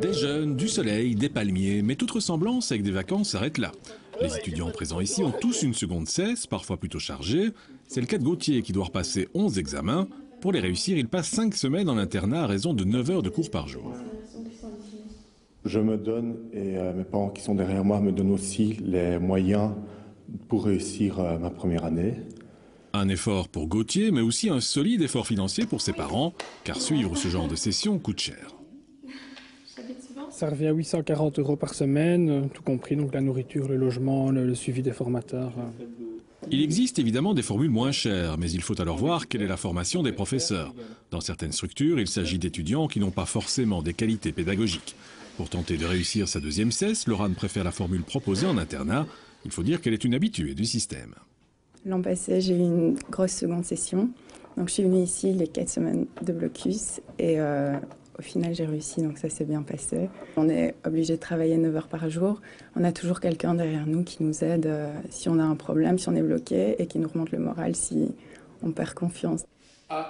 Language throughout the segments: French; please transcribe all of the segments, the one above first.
Des jeunes, du soleil, des palmiers, mais toute ressemblance avec des vacances s'arrête là. Les étudiants présents ici ont tous une seconde cesse, parfois plutôt chargée. C'est le cas de Gauthier qui doit repasser 11 examens. Pour les réussir, il passe 5 semaines en internat à raison de 9 heures de cours par jour. Je me donne, et mes parents qui sont derrière moi me donnent aussi les moyens pour réussir ma première année. Un effort pour Gauthier, mais aussi un solide effort financier pour ses parents, car suivre ce genre de session coûte cher. Ça revient à 840 € par semaine, tout compris, donc la nourriture, le logement, le suivi des formateurs. Il existe évidemment des formules moins chères, mais il faut alors voir quelle est la formation des professeurs. Dans certaines structures, il s'agit d'étudiants qui n'ont pas forcément des qualités pédagogiques. Pour tenter de réussir sa deuxième cesse, Laurane préfère la formule proposée en internat. Il faut dire qu'elle est une habituée du système. L'an passé, j'ai eu une grosse seconde session. Donc je suis venue ici les 4 semaines de blocus et au final j'ai réussi, donc ça s'est bien passé. On est obligé de travailler 9 heures par jour. On a toujours quelqu'un derrière nous qui nous aide si on a un problème, si on est bloqué et qui nous remonte le moral si on perd confiance.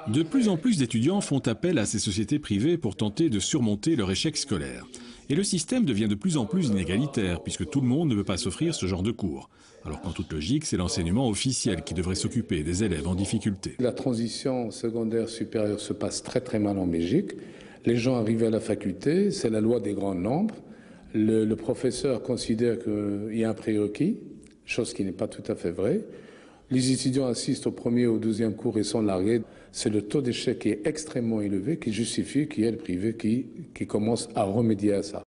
De plus en plus d'étudiants font appel à ces sociétés privées pour tenter de surmonter leur échec scolaire. Et le système devient de plus en plus inégalitaire, puisque tout le monde ne peut pas s'offrir ce genre de cours. Alors qu'en toute logique, c'est l'enseignement officiel qui devrait s'occuper des élèves en difficulté. La transition secondaire supérieure se passe très très mal en Belgique. Les gens arrivent à la faculté, c'est la loi des grands nombres. Le professeur considère qu'il y a un prérequis, chose qui n'est pas tout à fait vraie. Les étudiants assistent au premier et au deuxième cours et sont largués. C'est le taux d'échec qui est extrêmement élevé qui justifie qu'il y ait le privé qui commence à remédier à ça.